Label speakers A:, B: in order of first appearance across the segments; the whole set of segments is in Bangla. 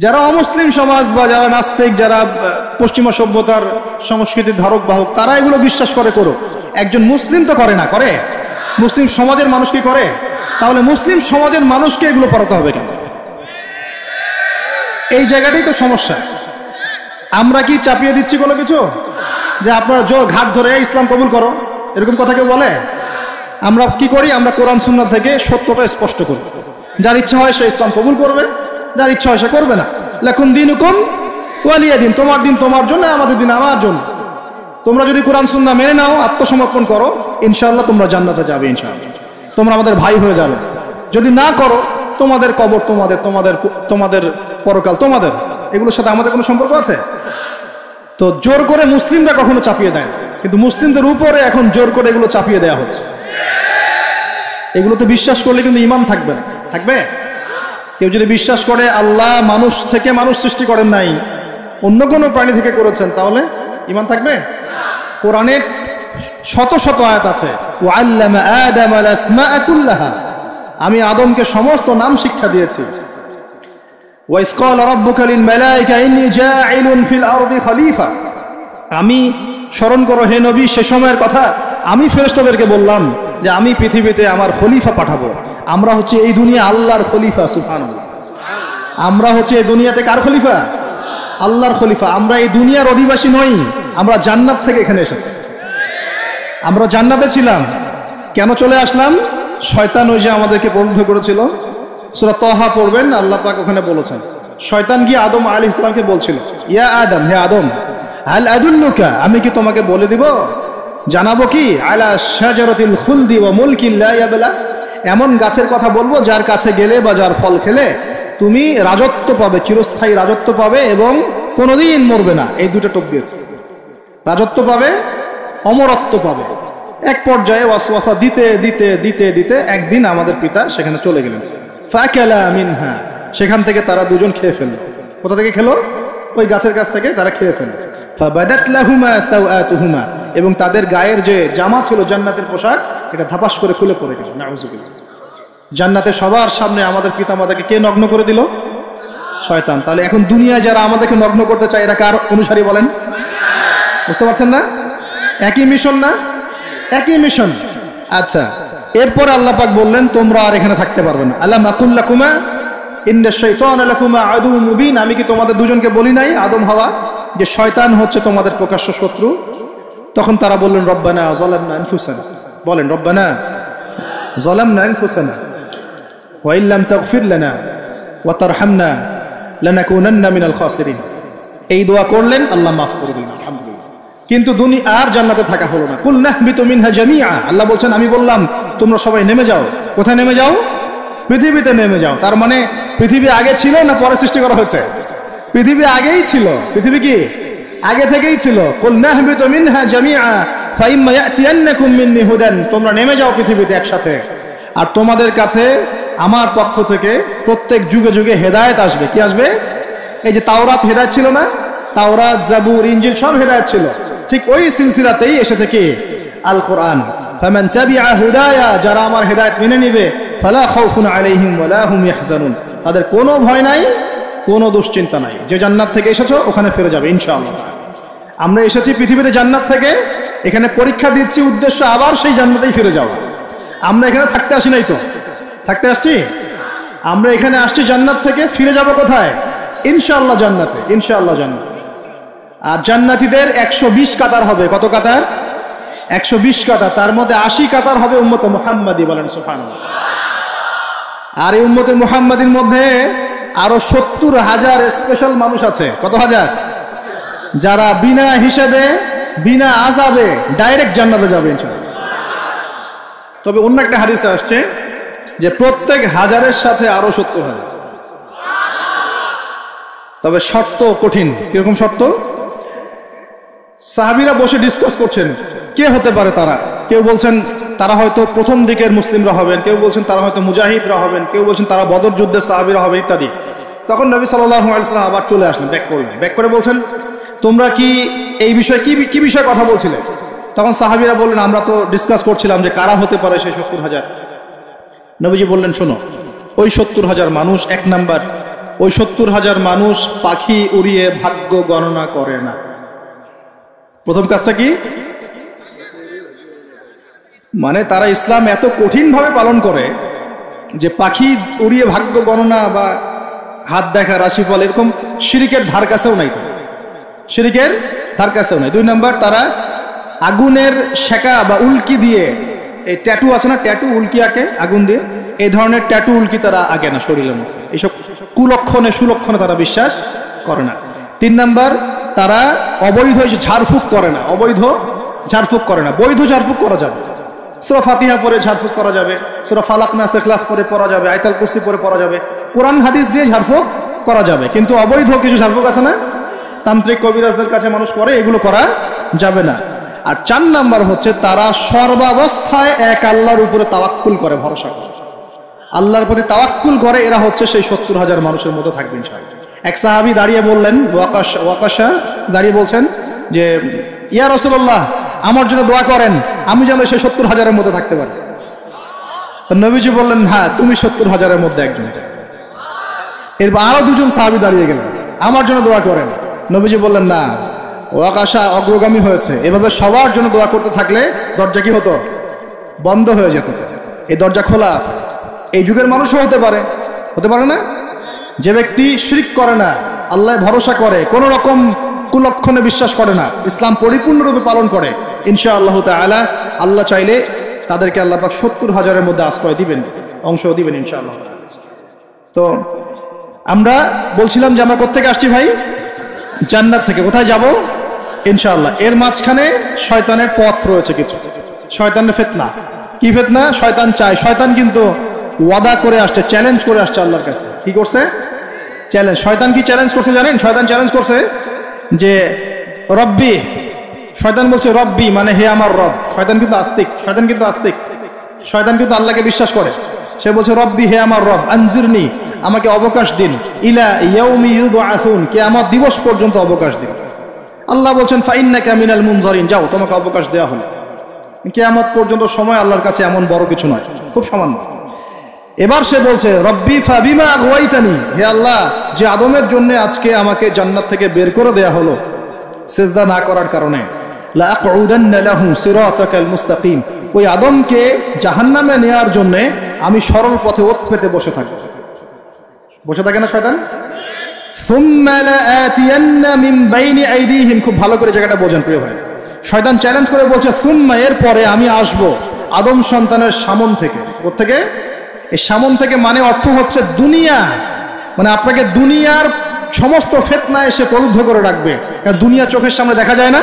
A: যারা অমুসলিম সমাজ বা যারা নাস্তিক, যারা পশ্চিমা সভ্যতার সংস্কৃতির ধারক বাহক, তারা এগুলো বিশ্বাস করে করুক। একজন মুসলিম তো করে না, করে মুসলিম সমাজের মানুষ কি করে? তাহলে মুসলিম সমাজের মানুষকে এগুলো পড়াতে হবে কেন? এই জায়গাটাই তো সমস্যা। আমরা কি চাপিয়ে দিচ্ছি কোনো কিছু যে আপনারা ঘাট ধরে ইসলাম কবুল করো, এরকম কথা কেউ বলে? আমরা কি করি? আমরা কোরআন সুন্নাহ থেকে সত্যটা স্পষ্ট করি। যার ইচ্ছা হয় সে ইসলাম কবুল করবে, যার ইচ্ছা হয় সে করবে না। লাকুম দীনুকুম ওয়ালিয়া দিন, তোমার দিন তোমার জন্য, আমাদের দিন আমার জন্য। তোমরা যদি কোরআন সুন্নাহ মেনে নাও, আত্মসমর্পণ করো, ইনশাআল্লাহ তোমরা জান্নাতে যাবে, ইনশাআল্লাহ তোমরা আমাদের ভাই হয়ে যাবে। যদি না করো, তোমাদের কবর তোমাদের, তোমাদের পরকাল তোমাদের, এগুলোর সাথে আমাদের কোনো সম্পর্ক আছে? তো জোর করে মুসলিমরা কখনো চাপিয়ে দেয় না, কিন্তু মুসলিমদের উপরে এখন জোর করে এগুলো চাপিয়ে দেওয়া হচ্ছে। এগুলোতে বিশ্বাস করলে কিন্তু ঈমান থাকবে না। থাকবে? কেউ যদি বিশ্বাস করে আল্লাহ মানুষ থেকে মানুষ সৃষ্টি করেন নাই, অন্য কোনো প্রাণী থেকে করেছেন, তাহলে ঈমান থাকবে? কোরআনে শত শত আয়াত আছে, ওয়াল্লামা আদামাল আসমাআ কুল্লাহা, আমি আদমকে সমস্ত নাম শিক্ষা দিয়েছি। ওয়াইয ক্বালা রাব্বুকা লিল মালায়েকা ইন্নী জাঈলুন ফিল আরদি খলিফা, আমি স্মরণ করো হে নবী সে সময়ের কথা, আমি ফেরেশতাদেরকে বললাম যে আমি পৃথিবীতে আমার খলিফা পাঠাবো। আমরা হচ্ছে এই দুনিয়া আল্লাহর খলিফা, সুবহানাল্লাহ। আমরা হচ্ছে এই দুনিয়াতে কার খলিফা? আল্লাহর খলিফা। আমরা এই দুনিয়ার অধিবাসী নই, আমরা জান্নাত থেকে এখানে এসেছি। আমরা জান্নাতে ছিলাম, কেন চলে আসলাম? শয়তান ওই যে আমাদেরকে প্রলুব্ধ করেছিল। সূরা তাহা পড়বেন, আল্লাহ পাক ওখানে বলেছেন, শয়তান গিয়ে আদম আলাইহিস সালামকে বলছিল, ইয়া আদম, হে আদম, হাল আদুল্লুকা, আমি কি তোমাকে বলে দিব, জানাবো কি, আলা শাজারাতিল খুলদি ওয়া মুলকিন লা ইয়াবলা, এমন গাছের কথা বলবো যার কাছে গেলে বা যার ফল খেলে তুমি রাজত্ব পাবে, চিরস্থায়ী রাজত্ব পাবে এবং কোনোদিন মরবে না। এই দুটো টোপ দিয়েছে, রাজত্ব পাবে, অমরত্ব পাবে। এক পর্যায়ে ওয়াসওয়াসা দিতে দিতে দিতে দিতে একদিন আমাদের পিতা সেখানে চলে গেলেন। ফাকালা মিনহা, সেখান থেকে তারা দুজন খেয়ে ফেলল। কোথা থেকে খেলো? ওই গাছের কাছ থেকে তারা খেয়ে ফেলল। ফাবাদাত লাহুমা সাওআতুহুমা, এবং তাদের গায়ের যে জামা ছিল জান্নাতের পোশাক, এটা ধাপাস করে খুলে পড়ে গেল। নাউযুবিল্লাহ। জান্নাতে সবার সামনে আমাদের পিতামাতাকে কে নগ্ন করে দিল? শয়তান। তাহলে এখন দুনিয়ায় যারা আমাদেরকে নগ্ন করতে চায় এরা কার অনুসারী বলেন? বুঝতে পারছেন না? একই মিশন না? একই মিশন। আচ্ছা, এরপর আল্লাহ পাক বললেন তোমরা আর এখানে থাকতে পারবে না। আলাম আকুল লাকুমা ইন্নাশ শাইতানা লাকুমা আদুউম মুবিন, আমি কি তোমাদের দুজনকে বলি নাই, আদম হাওয়া, যে শয়তান হচ্ছে তোমাদের প্রকাশ্য শত্রু? তখন তারা বললেন রব্বানা যালামনা আনফুসানা, বলেন রব্বানা যালামনা আনফুসানা ওয়া ইল্লাম তাগফির লানা ওয়া তারহামনা লানাকুনান্না মিনাল খাসিরিন। এই দোয়া করলেন, আল্লাহ মাফ করে দিলেন, আলহামদুলিল্লাহ। কিন্তু দুনিয়া আর জান্নাতে থাকা হলো না। কুল নাহবিতু মিনহা জামিআ, আল্লাহ বলছেন আমি বললাম তোমরা সবাই নেমে যাও। কোথায় নেমে যাও? পৃথিবীতে নেমে যাও। তার মানে পৃথিবী আগে ছিল না পরে সৃষ্টি করা হয়েছে? পৃথিবী আগেই ছিল। পৃথিবী কি আগে থেকেই ছিল। কুল নাহবিতু মিনহা জামিআ ফাইম্মা ইয়াতিয়ান্নাকুম মিন্নি হুদান, তোমরা নেমে যাও পৃথিবীতে একসাথে, আর তোমাদের কাছে আমার পক্ষ থেকে প্রত্যেক যুগে যুগে হেদায়েত আসবে। কি আসবে? এই যে তাওরাত হেদায়েত ছিল না, তাওরাত, জাবুর, ইনজিল সব হেদায়েত ছিল, ঠিক ওই সিলসিলাতেই এসেছে কি আল কোরআন। ফামান তাবিআ হুদায়া, যারা আমার হেদায়েত মেনে নেবে, ফালা খাউফুন আলাইহিম ওয়ালা হুম ইয়াহজানুন, তাদের কোনো ভয় নাই, কোনো দুশ্চিন্তা নাই। যে জান্নাত থেকে এসেছো ওখানে ফিরে যাবে ইনশাআল্লাহ। আমরা এসেছি পৃথিবীতে জান্নাত থেকে, এখানে পরীক্ষা দিচ্ছি, উদ্দেশ্য আবার সেই জান্নাতেই ফিরে যাওয়া। আমরা এখানে থাকতে আসি নাই তো, থাকতে আসছি? আমরা এখানে আসছি জান্নাত থেকে, ফিরে যাব কোথায়? ইনশাআল্লাহ জান্নাতে, ইনশাআল্লাহ জান্নাতে। আর জান্নাতীদের 120 কাতার হবে। কত কাতার? 120 কাতার। তার মধ্যে 80 কাতার হবে উম্মতে মুহাম্মাদি, বলেন সুবহানাল্লাহ। আর এই উম্মতে মুহাম্মাদির মধ্যে আরো 70,000 স্পেশাল মানুষ আছে। কত হাজার? যারা বিনা হিসেবে, বিনা আযাবে ডাইরেক্ট জান্নাতে যাবে ইনশাআল্লাহ। তবে অন্য একটা হাদিসে আসছে যে প্রত্যেক হাজারের সাথে আরো 70,000। তবে শর্ত কঠিন। কিরকম শর্ত? সাহাবীরা বসে ডিসকাস করছেন কে হতে পারে তারা। কেউ বলছেন তারা হয়তো প্রথম দিকের মুসলিমরা হবেন, কেউ বলছেন তারা হয়তো মুজাহিদরা হবেন, কেউ বলছেন তারা বদর যুদ্ধের সাহাবীরা হবেন ইত্যাদি। তখন নবী সাল্লাল্লাহু আলাইহি ওয়াসাল্লাম আবার চলে আসলেন, ব্যাক করে বলছেন তোমরা কি এই বিষয়ে কি বিষয়ে কথা বলছিলে? তখন সাহাবীরা বললেন আমরা তো ডিসকাস করছিলাম যে কারা হতে পারে সেই 70,000। নবীজি বললেন শোনো, ওই 70,000 মানুষ, এক নাম্বার ওই 70,000 মানুষ পাখি উড়িয়ে ভাগ্য গণনা করে না। প্রথম কাজটা কি? মানে তারা ইসলাম এত কঠিনভাবে পালন করে যে পাখি উড়িয়ে ভাগ্য গণনা বা হাত দেখা, রাশিফল, এরকম শিরিকের ধার কাছেও নাই, শিরিকের ধার কাছেও নাই। 2 নম্বর, তারা আগুনের শেখা বা উল্কি দিয়ে, এই ট্যাটু আছে না, ট্যাটু উল্কি আঁকে আগুন দিয়ে, এই ধরনের ট্যাটু উল্কি তারা আঁকে না শরীরের মধ্যে। এইসব কুলক্ষণে সুলক্ষণে তারা বিশ্বাস করে না। 3 নম্বর, তারা অবৈধ ঝাড়ফুঁক করে না, অবৈধ ঝাড়ফুঁক করে না। বৈধ ঝাড়ফুঁক করা যাবে, সূরা ফাতিহা পড়ে ঝাড়ফুঁক করা যাবে, সূরা ফালাক নাস ইখলাস পড়ে পড়া যাবে, আয়াতুল কুরসি পড়ে পড়া যাবে, কোরআন হাদিস দিয়ে ঝাড়ফুঁক করা যাবে। কিন্তু অবৈধ কিছু ঝাড়ফুঁক আছে না, তান্ত্রিক কবিরাজদের কাছে মানুষ করে, এগুলো করা যাবে না। আর 4 নাম্বার হচ্ছে তারা সর্বাবস্থায় এক আল্লাহর উপরে তাওয়াক্কুল করে, ভরসা করে, আল্লাহর প্রতি তাওয়াক্কুল করে। এরা হচ্ছে সেই 70,000 মানুষের মধ্যে থাকবে ইনশাআল্লাহ। এক সাহাবী দাঁড়িয়ে বললেন, ওয়াকাশা দাঁড়িয়ে বলছেন যে ইয়া রাসূলুল্লাহ, আমার জন্য দোয়া করেন, আমি যেন সেই 70,000-এর মধ্যে থাকতে পারি। নবীজি বললেন, হ্যাঁ তুমি 70,000-এর মধ্যে একজন। এরপর আরো 2জন সাহাবী দাঁড়িয়ে গেলেন, আমার জন্য দোয়া করেন। নবীজি বললেন, না, ওয়াকাশা অগ্রগামী হয়েছে। এভাবে সবার জন্য দোয়া করতে থাকলে দরজা কি হতো? বন্ধ হয়ে যেত। এই দরজা খোলা আছে। এই যুগের মানুষও হতে পারে, হতে পারে না? যে ব্যক্তি শিরক করে না, আল্লাহ ভরসা করে, কোন রকম কুলক্ষণে বিশ্বাস করে না, ইসলাম পরিপূর্ণরূপে পালন করে, ইনশাআল্লাহ তাআলা আল্লাহ চাইলে তাদেরকে আল্লাহ পাক 70,000-এর মধ্যে আশ্রয় দিবেন, অংশ দিবেন ইনশাআল্লাহ। তো আমরা বলছিলাম যে আমরা কোত্থেকে আসছি ভাই? জান্নাত থেকে। কোথায় যাব? ইনশাআল্লাহ। এর মাঝখানে শয়তানের পথ রয়েছে কিছু, শয়তানের ফিতনা। কি ফিতনা? শয়তান চায়, শয়তান কিন্তু ওয়াদা করে আসছে, চ্যালেঞ্জ করে আসছে আল্লাহর কাছে। কি করছে? চ্যালেঞ্জ। শয়তান কি চ্যালেঞ্জ করছে জানেন? শয়তান চ্যালেঞ্জ করছে যে রব্বি, শয়তান বলছে রব্বি মানে হে আমার রব। শয়তান কিন্তু আস্তিক, শয়তান কিন্তু আস্তিক, শয়তান কিন্তু আল্লাহকে বিশ্বাস করে। সে বলছে রব্বি, হে আমার রব, আনজিরনি, আমাকে অবকাশ দিন, ইলা ইয়াউমি ইউবআসুন, কিয়ামত দিবস পর্যন্ত অবকাশ দিন। আল্লাহ বলছেন ফাইন্নাকা মিনাল মুনজারিন, যাও তোমাকে অবকাশ দেওয়া হলো। কিয়ামত পর্যন্ত সময় আল্লাহর কাছে এমন বড় কিছু নয়, খুব সামান্য। এবার সে বলছে রব্বি ফাবিমা আগওয়াইতানি, হে আল্লাহ, যে আদমের জন্য আজকে আমাকে জান্নাত থেকে বের করে দেয়া হলো সিজদা না করার কারণে, লা আকুদান্না লাহু সিরাতাকাল মুস্তাকিম, ওই আদমকে জাহান্নামে নেয়ার জন্য আমি সরল পথে ওত পেতে বসে থাকব। বসে থাকে না শয়তান? সুম্মা লাআতিয়ান্না মিন বাইনি আইদিহিম, খুব ভালো করে জায়গাটা বোঝেন প্রিয় ভাই। শয়তান চ্যালেঞ্জ করে বলছে সুম্মা, এর পরে আমি আসব আদম সন্তানের সামন থেকে। কোত্থেকে? এই সামন থেকে মানে অর্থ হচ্ছে দুনিয়া, মানে আপনাকে দুনিয়ার সমস্ত ফিতনা এসে প্রলুব্ধ করে রাখবে। কারণ দুনিয়া চোখের সামনে দেখা যায় না,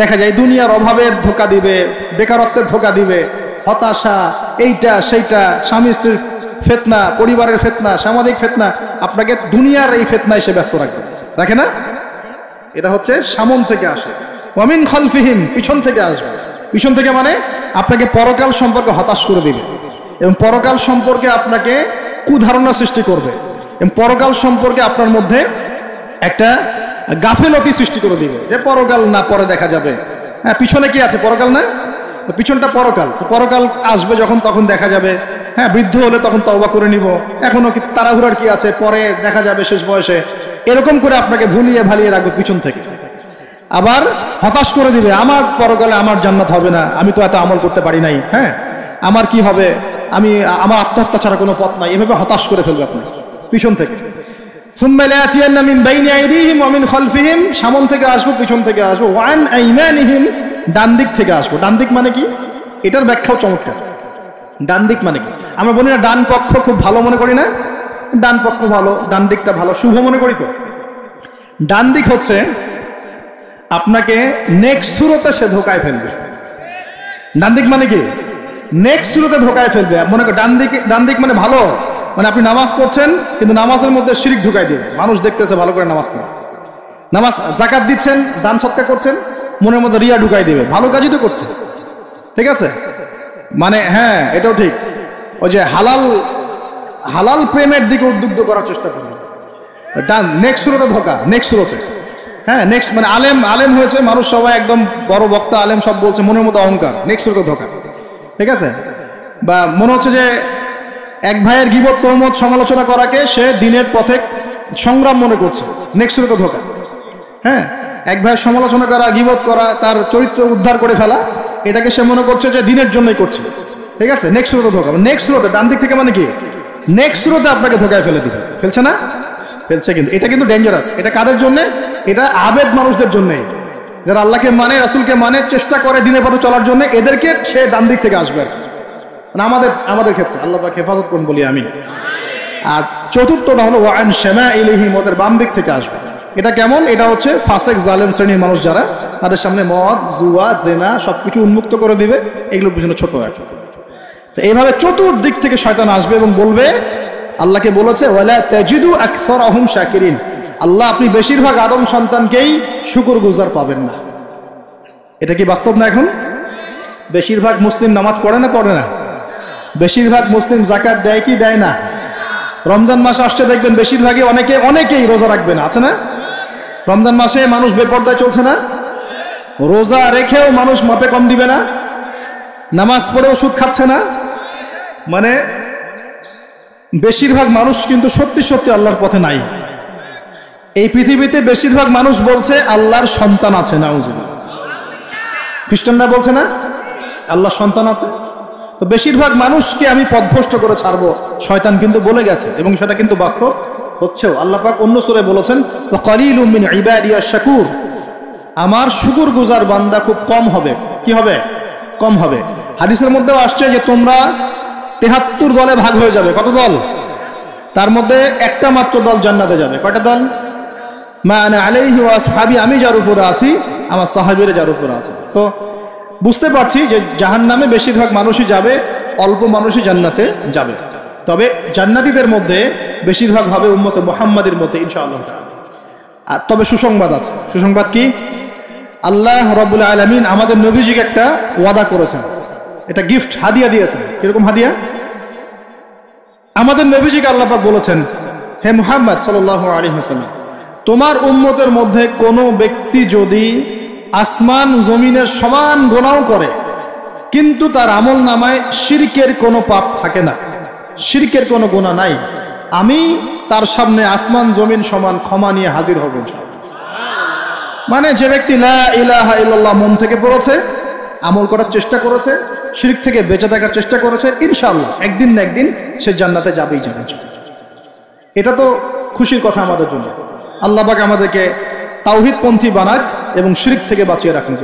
A: দেখা যায় দুনিয়ার অভাবের ধোঁকা দিবে, বেকারত্বের ধোঁকা দিবে, হতাশা, এইটা সেইটা, স্বামী স্ত্রীর ফিতনা, পরিবারের ফিতনা, সামাজিক ফিতনা, আপনাকে দুনিয়ার এই ফিতনা এসে ব্যস্ত রাখবে, রাখে না? এটা হচ্ছে সামন থেকে আসে। ওয়ামিন খালফিহিম, পিছন থেকে আসবে। পিছন থেকে মানে আপনাকে পরকাল সম্পর্কে হতাশ করে দিবে এবং পরকাল সম্পর্কে আপনাকে কুধারণা সৃষ্টি করবে এবং পরকাল সম্পর্কে আপনার মধ্যে একটা গাফেলতি সৃষ্টি করে দিবে যে পরকাল না, পরে দেখা যাবে। হ্যাঁ, পিছনে কি আছে? পরকাল না? পিছনটা পরকাল। তো পরকাল আসবে যখন, তখন দেখা যাবে। হ্যাঁ, বৃদ্ধ হলে তখন তওবা করে নিব, এখনো কি তাড়াহুড়ার কি আছে, পরে দেখা যাবে শেষ বয়সে, এরকম করে আপনাকে ভুলিয়ে ভালিয়ে রাখবে পিছন থেকে। আবার হতাশ করে দিবে, আমার পরকালে আমার জান্নাত হবে না, আমি তো এত আমল করতে পারি নাই, হ্যাঁ আমার কি হবে, আমার আত্মহত্যা ছাড়া কোনো পথ নাই, এভাবে হতাশ করে ফেলবে আপনি পিছন থেকে। সুম্মা লাআতিয়ান্না মিন বাইনি আইদিহিম ওয়া মিন খালফিহিম, সামন থেকে আসবো, পিছন থেকে আসবো, ওয়া আন আইমানিহিম, ডান দিক থেকে আসবো। ডান দিক মানে কি? এটার ব্যাখ্যাও চমৎকার। ডান দিক মানে কি? আমরা বলি না ডান পক্ষ খুব ভালো মনে করি না? ডান পক্ষ ভালো, ডান দিকটা ভালো, শুভ মনে করি তো। ডান দিক হচ্ছে আপনাকে নেক্সট সুরতে সে ধোকায় ফেলবে। ডান দিক মানে কি? নেক্সট সুরতে ধোকায় ফেলবে। মনে করেন ডান দিক মানে ভালো, মানে আপনি নামাজ পড়ছেন কিন্তু নামাজের মধ্যে শিরক ঢুকাই দিবে, মানুষ দেখতেছে ভালো করে নামাজ পড়ে, নামাজ যাকাত দিচ্ছেন, দান সৎকার করছেন, মনের মধ্যে রিয়া ঢুকাই দিবে, ভালো কাজই তো করছে, ঠিক আছে? মানে হ্যাঁ, এটাও ঠিক। ওই যে হালাল প্রেমের দিকে উদ্বুদ্ধ করার চেষ্টা করবে, ডান নেক্সট সুরতে ধোকা, নেক্সট সুরতে। হ্যাঁ, নেক্সট মানে আলেম হয়েছে মানুষ, সবাই একদম বড় বক্তা আলেম সব বলছে, মনের মধ্যে অহংকার, নেক্সট সুরতে ধোকা, ঠিক আছে? বা মনে হচ্ছে যে এক ভাইয়ের গীবত তহমত সমালোচনা করাকে সে দিনের পথে সংগ্রাম মনে করছে, নেক্সট সুরতে ধোকা। হ্যাঁ, এক ভাইয়ের সমালোচনা করা, গীবত করা, তার চরিত্র উদ্ধার করে ফেলা, এটাকে সে মনে করছে যে দিনের জন্যই করছে। ঠিক আছে, নেক্সট সুরতে ধোকা। নেক্সট সুরতে ডান দিক থেকে মানে কি, নেক্সট সুরতে আপনাকে ধোকায় ফেলে দিবে। ফেলছে না? ফেলছে। কিন্তু এটা কিন্তু ডেঞ্জারাস। এটা কাদের জন্য? এটা আবেদ মানুষদের জন্যে, যারা আল্লাহকে মানে, রাসূলকে মানে, চেষ্টা করে দিনের পথে চলার জন্য, এদেরকে সে ডান দিক থেকে আসবে। আমাদের ক্ষেত্রে আল্লাহ পাক হেফাজত করুন বলি আমি। আর চতুর্থটা হলো ওয়ান শামাইলিহিম, ওদের বাম দিক থেকে আসবে। এটা কেমন? এটা হচ্ছে ফাসেক জালেম শ্রেণীর মানুষ যারা, তাদের সামনে মদ, জুয়া, জেনা সবকিছু উন্মুক্ত করে দিবে, এগুলোর পিছনে ছোট হয়। তো এইভাবে চতুর্দিক থেকে শয়তান আসবে এবং বলবে, আল্লাহকে বলেছে ওয়ালা তাজিদু আকসারাহুম শাকিরিন, আল্লাহ আপনি বেশিরভাগ আদম সন্তানকেই শুকরগুজার পাবেন না। এটা কি বাস্তব না? এখন বেশিরভাগ মুসলিম নামাজ পড়ে না পড়ে না? বেশিরভাগ মুসলিম যাকাত দেয় কি দেয় না? রমজান মাস আসছে দেখবেন বেশিরভাগই অনেকেই রোজা রাখবে না, আছে না? রমজান মাসে মানুষ বেপরদায় চলছে না? রোজা রেখেও মানুষ মাপে কম দিবে না? নামাজ পড়েও সুদ খাচ্ছে না? মানে বেশিরভাগ মানুষ কিন্তু সত্যি সত্যি আল্লাহর পথে নাই। এই পৃথিবীতে বেশিরভাগ মানুষ বলছে আল্লাহর সন্তান আছে, নাউজুবিল্লাহ। খ্রিস্টানরা বলছে না আল্লাহর সন্তান আছে? তো বেশিরভাগ মানুষকে আমি পথভ্রষ্ট করে ছাড়বো, শয়তান কিন্তু বলে গেছে, এবং সেটা কিন্তু বাস্তব হচ্ছেও। আল্লাহ পাক অন্য সূরায় বলেছেন ওয়া কালিলুম মিন ইবাদিয়াশ শাকুর, আমার শুকরগুজার বান্দা খুব কম হবে। কি হবে? কম হবে। হাদিসের মধ্যেও আসছে যে তোমরা ৭৩ দলে ভাগ হয়ে যাবে। কত দল? তার মধ্যে একটা মাত্র দল জান্নাতে যাবে। কয়টা দল? মা আনা আলাইহি ওয়া আসহাবি, আমি যার উপরে আছি, আমার সাহাবীরা যার উপরে আছে। তো বুঝতে পারছি যে জাহান্নামে বেশিরভাগ মানুষই যাবে, অল্প মানুষই জান্নাতে যাবে। তবে জান্নাতীদের মধ্যে বেশিরভাগ হবে উম্মতে মুহাম্মাদের মধ্যে ইনশাআল্লাহ। আর তবে সুসংবাদ আছে। সুসংবাদ কি? আল্লাহ রাব্বুল আলামিন আমাদের নবীজিকে একটা ওয়াদা করেছেন, এটা গিফট, হাদিয়া দিয়েছেন। কিরকম হাদিয়া? আমাদের নবীজিকে আল্লাহ পাক বলেছেন, হে মুহাম্মদ সাল্লাল্লাহু আলাইহি ওয়াসাল্লাম, তোমার উম্মতের মধ্যে কোনো ব্যক্তি যদি আসমান জমিনের সমান গুনাহ করে কিন্তু তার আমল নামায় শিরকের কোনো পাপ থাকে না, শিরকের কোনো গুনাহ নাই, আমি তার সামনে আসমান জমিন সমান ক্ষমা নিয়ে হাজির হব ইনশাআল্লাহ। মানে যে ব্যক্তি লা ইলাহা ইল্লাল্লাহ মন থেকে পড়েছে, আমল করার চেষ্টা করেছে, শিরক থেকে বেঁচে থাকার চেষ্টা করেছে, ইনশাআল্লাহ একদিন না একদিন সে জান্নাতে যাবেই যাবে। এটা তো খুশির কথা আমাদের জন্য। আল্লাহ পাক আমাদেরকে তাওহীদপন্থী বানাক এবং শিরক থেকে বাঁচিয়ে রাখুন।